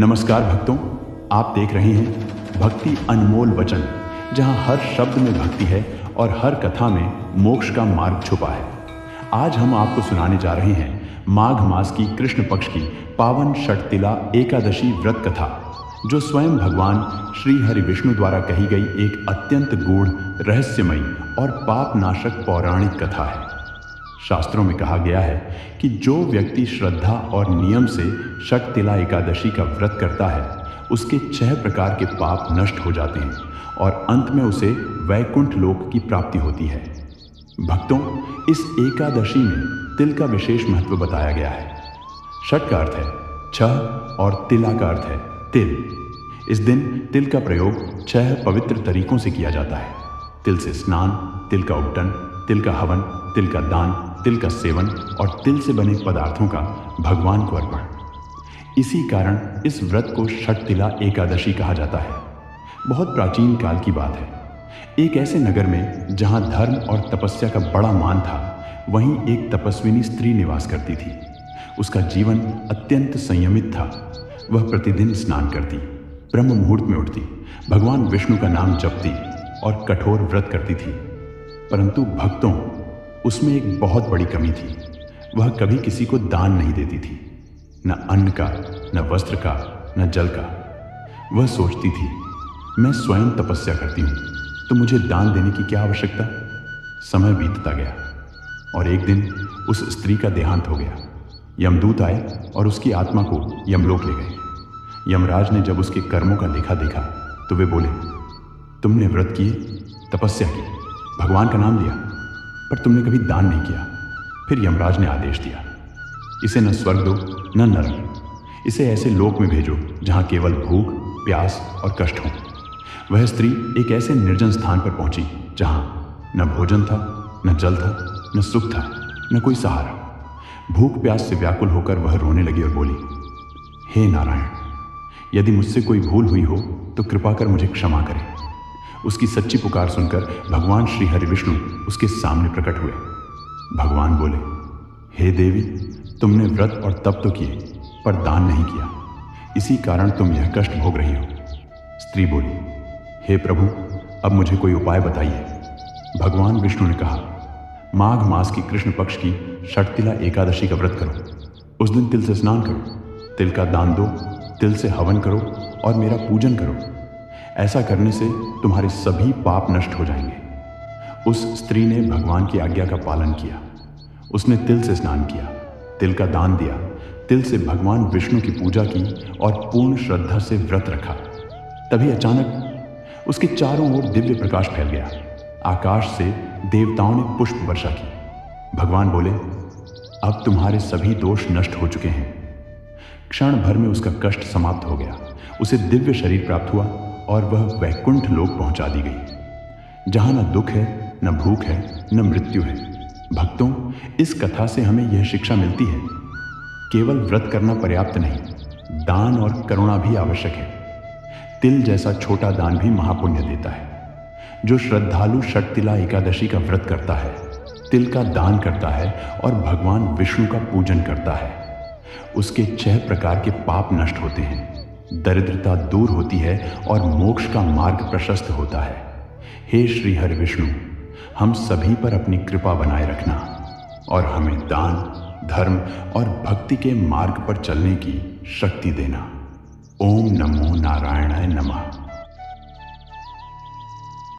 नमस्कार भक्तों, आप देख रहे हैं भक्ति अनमोल वचन, जहां हर शब्द में भक्ति है और हर कथा में मोक्ष का मार्ग छुपा है। आज हम आपको सुनाने जा रहे हैं माघ मास की कृष्ण पक्ष की पावन षटतिला एकादशी व्रत कथा, जो स्वयं भगवान श्री हरि विष्णु द्वारा कही गई एक अत्यंत गूढ़, रहस्यमयी और पाप नाशक पौराणिक कथा है। शास्त्रों में कहा गया है कि जो व्यक्ति श्रद्धा और नियम से षटतिला एकादशी का व्रत करता है, उसके 6 प्रकार के पाप नष्ट हो जाते हैं और अंत में उसे वैकुंठ लोक की प्राप्ति होती है। भक्तों, इस एकादशी में तिल का विशेष महत्व बताया गया है। षट का अर्थ है 6 और तिला का अर्थ है तिल। इस दिन तिल का प्रयोग 6 पवित्र तरीकों से किया जाता है। तिल से स्नान, तिल का उपटन, तिल का हवन, तिल का दान, तिल का सेवन और तिल से बने पदार्थों का भगवान को अर्पण। इसी कारण इस व्रत को षटतिला एकादशी कहा जाता है। बहुत प्राचीन काल की बात है। एक ऐसे नगर में जहां धर्म और तपस्या का बड़ा मान था, वहीं एक तपस्विनी स्त्री निवास करती थी। उसका जीवन अत्यंत संयमित था। वह प्रतिदिन स्नान करती, ब्रह्म मुहूर्त में उठती, भगवान विष्णु का नाम जपती और कठोर व्रत करती थी। परंतु भक्तों, उसमें एक बहुत बड़ी कमी थी। वह कभी किसी को दान नहीं देती थी, न अन्न का, न वस्त्र का, न जल का। वह सोचती थी, मैं स्वयं तपस्या करती हूँ, तो मुझे दान देने की क्या आवश्यकता। समय बीतता गया और एक दिन उस स्त्री का देहांत हो गया। यमदूत आए और उसकी आत्मा को यमलोक ले गए। यमराज ने जब उसके कर्मों का लेखा देखा तो वे बोले, तुमने व्रत किए, तपस्या की, भगवान का नाम लिया, पर तुमने कभी दान नहीं किया। फिर यमराज ने आदेश दिया, इसे न स्वर्ग दो न नरक, इसे ऐसे लोक में भेजो जहां केवल भूख, प्यास और कष्ट हो। वह स्त्री एक ऐसे निर्जन स्थान पर पहुंची जहां न भोजन था, न जल था, न सुख था, न कोई सहारा। भूख प्यास से व्याकुल होकर वह रोने लगी और बोली, हे नारायण, यदि मुझसे कोई भूल हुई हो तो कृपा कर मुझे क्षमा करें। उसकी सच्ची पुकार सुनकर भगवान श्री हरि विष्णु उसके सामने प्रकट हुए। भगवान बोले, हे देवी, तुमने व्रत और तप तो किए, पर दान नहीं किया, इसी कारण तुम यह कष्ट भोग रही हो। स्त्री बोली, हे प्रभु, अब मुझे कोई उपाय बताइए। भगवान विष्णु ने कहा, माघ मास की कृष्ण पक्ष की षटतिला एकादशी का व्रत करो। उस दिन तिल से स्नान करो, तिल का दान दो, तिल से हवन करो और मेरा पूजन करो। ऐसा करने से तुम्हारे सभी पाप नष्ट हो जाएंगे। उस स्त्री ने भगवान की आज्ञा का पालन किया। उसने तिल से स्नान किया, तिल का दान दिया, तिल से भगवान विष्णु की पूजा की और पूर्ण श्रद्धा से व्रत रखा। तभी अचानक उसके चारों ओर दिव्य प्रकाश फैल गया। आकाश से देवताओं ने पुष्प वर्षा की। भगवान बोले, अब तुम्हारे सभी दोष नष्ट हो चुके हैं। क्षण भर में उसका कष्ट समाप्त हो गया। उसे दिव्य शरीर प्राप्त हुआ और वह वैकुंठ लोक पहुंचा दी गई, जहां न दुख है, न भूख है, न मृत्यु है। भक्तों, इस कथा से हमें यह शिक्षा मिलती है, केवल व्रत करना पर्याप्त नहीं, दान और करुणा भी आवश्यक है। तिल जैसा छोटा दान भी महापुण्य देता है। जो श्रद्धालु षटतिला एकादशी का व्रत करता है, तिल का दान करता है और भगवान विष्णु का पूजन करता है, उसके 6 प्रकार के पाप नष्ट होते हैं, दरिद्रता दूर होती है और मोक्ष का मार्ग प्रशस्त होता है। हे श्री हरि विष्णु, हम सभी पर अपनी कृपा बनाए रखना और हमें दान, धर्म और भक्ति के मार्ग पर चलने की शक्ति देना। ओम नमो नारायणाय नमः।